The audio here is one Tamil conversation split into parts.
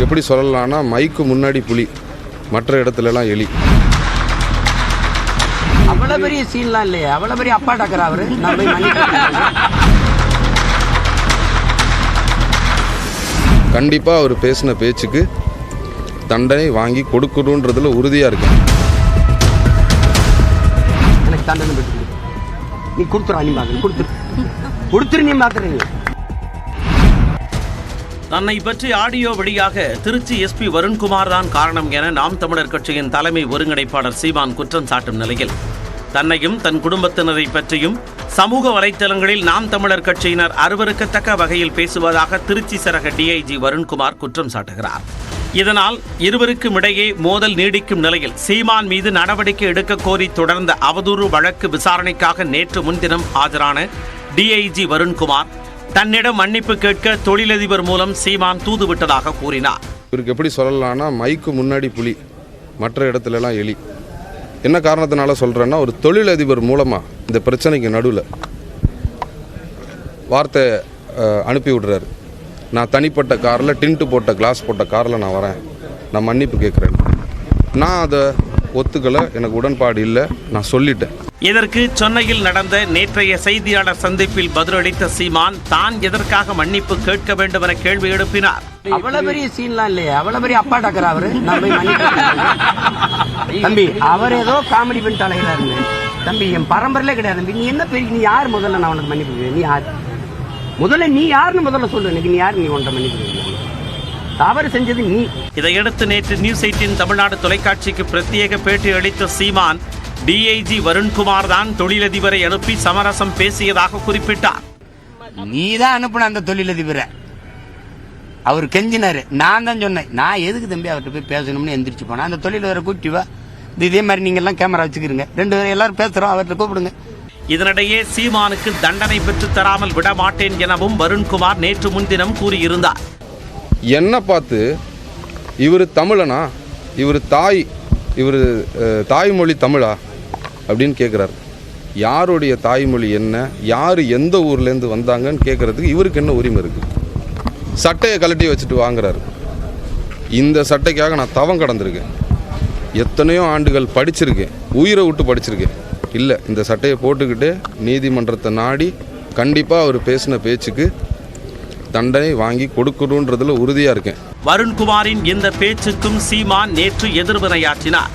எப்படி சொல்லலாம்னா மைக்கு முன்னாடி புலி, மற்ற இடத்துலலாம் எலி. அவ்வளோ பெரிய சீன்லாம் இல்லையே, அவ்வளோ பெரிய அப்பா டாக்கர் அவரு. நான் போய் கண்டிப்பாக அவர் பேசின பேச்சுக்கு தண்டனை வாங்கி கொடுக்கணுன்றதுல உறுதியாக இருக்கேன். எனக்கு தண்டனை பெற்று நீ கொடுத்துரு, நீ பார்க்குற கொடுத்துரு நீ பார்க்குறீங்க. தன்னை பற்றி ஆடியோ வழியாக திருச்சி எஸ்பி வருண்குமார் தான் காரணம் என நாம் தமிழர் கட்சியின் தலைமை ஒருங்கிணைப்பாளர் சீமான் குற்றம் சாட்டும் நிலையில் தன்னையும் தன் குடும்பத்தினரை பற்றியும் சமூக வலைத்தளங்களில் நாம் தமிழர் கட்சியினர் அருவருக்கத்தக்க வகையில் பேசுவதாக திருச்சி சரக டிஐஜி வருண்குமார் குற்றம் சாட்டுகிறார். இதனால் இருவருக்கும் இடையே மோதல் நீடிக்கும் நிலையில் சீமான் மீது நடவடிக்கை எடுக்க கோரி தொடர்ந்த அவதூறு வழக்கு விசாரணைக்காக நேற்று முன்தினம் ஆஜரான டிஐஜி வருண்குமார் தன்னிடம் மன்னிப்பு கேட்க தொழிலதிபர் மூலம் சீமான் தூதுவிட்டதாக கூறினார். இவருக்கு எப்படி சொல்லலாம்னா மைக்கு முன்னாடி புலி, மற்ற இடத்துலலாம் எலி. என்ன காரணத்தினால சொல்கிறேன்னா, ஒரு தொழிலதிபர் மூலமாக இந்த பிரச்சனைக்கு நடுவில் வார்த்தை அனுப்பி விடுறாரு. நான் தனிப்பட்ட காரில் டின்ட்டு போட்ட கிளாஸ் போட்ட காரில் நான் வரேன், நான் மன்னிப்பு கேட்குறேன். நான் அதை ஒத்துக்கலை, எனக்கு உடன்பாடு இல்லை, நான் சொல்லிட்டேன். இதற்கு சென்னையில் நடந்த நேற்றைய செய்தியாளர் சந்திப்பில் பதிலளித்த சீமான் தான் எதற்காக மன்னிப்பு கேட்க வேண்டும் என கேள்வி எழுப்பினார். அவ்வளவு பெரிய சீன்லாம் இல்லையே, அவ்வளவு பெரிய அப்பா டாக்கர் அவரு. நான் போய் தம்பி, அவர் ஏதோ காமெடி பண்ணிட்டு அலைகிறாரு. தம்பி, என் பரம்பரையிலே கிடையாது தம்பி. நீ என்ன பெரிய, நீ யார் முதல்ல? நான் உனக்கு மன்னிப்பு, நீ யார் முதல்ல? நீ யாருன்னு முதல்ல சொல்லு எனக்கு. நீ யார்? நீ உன்ட்ட மன்னிப்பு தவறு செஞ்சது நீ. இதையடுத்து நேற்று நியூஸ் 18 தமிழ்நாடு தொலைக்காட்சிக்கு பிரத்யேக பேட்டி அளித்த சீமான் டிஐஜி வருண்குமார் தான் தொழிலதிபரை அனுப்பி சமரசம் பேசியதாக குறிப்பிட்டார். நீ தான் அனுப்பின அந்த தொழிலதிபரை. அவர் கெஞ்சினாரு, நான் தான் சொன்னேன். நான் எதுக்கு தம்பி அவர்கிட்ட போய் பேசணும்னு எந்திரிச்சு போனேன். அந்த தொழிலதிபரை கூட்டி வா, இதே மாதிரி நீங்க எல்லாம் கேமரா வச்சுக்கிறீங்க, 2 பேரும் எல்லாரும் பேசுறோம், அவர்கிட்ட கூப்பிடுங்க. இதனிடையே சீமானுக்கு தண்டனை பெற்று தராமல் விடமாட்டேன் எனவும் வருண்குமார் நேற்று முன்தினம் கூறியிருந்தார். என்ன பார்த்து இவர் தமிழனா, இவர் தாய்மொழி தமிழா அப்படின்னு கேட்குறாரு. யாருடைய தாய்மொழி என்ன, யார் எந்த ஊர்லேருந்து வந்தாங்கன்னு கேட்குறதுக்கு இவருக்கு என்ன உரிமை இருக்குது? சட்டையை கழட்டி வச்சுட்டு வாங்குறாரு. இந்த சட்டைக்காக நான் தவம் கடந்திருக்கேன், எத்தனையோ ஆண்டுகள் படிச்சிருக்கேன், உயிரை விட்டு படிச்சிருக்கேன். இல்லை, இந்த சட்டையை போட்டுக்கிட்டு நீதிமன்றத்தை நாடி கண்டிப்பாக அவர் பேசின பேச்சுக்கு தண்டனை வாங்கி கொடுக்கணுன்றதுல உறுதியாக இருக்கேன். வருண்குமாரின் இந்த பேச்சுக்கும் சீமான் நேற்று எதிர்வினையாற்றினார்.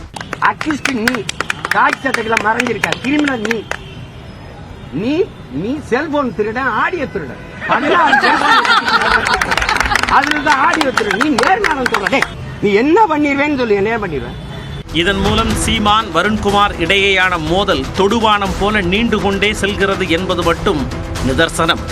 அக்யூஸ்ட் நீ, காட்சி சட்டத்தில் மறைஞ்சிருக்க கிரிமினல் நீ. நீ நீ செல்போன் திருடன், ஆடியோ திருடன், அதுலதான் ஆடியோ திருடன். நீ நேர்மானம் சொல்ற, நீ என்ன பண்ணிடுவேன்னு சொல்லி என்ன பண்ணிடுவேன். இதன் மூலம் சீமான் வருண்குமார் இடையேயான மோதல் தொடுவானம் போல நீண்டு கொண்டே செல்கிறது என்பது மட்டும் நிதர்சனம்.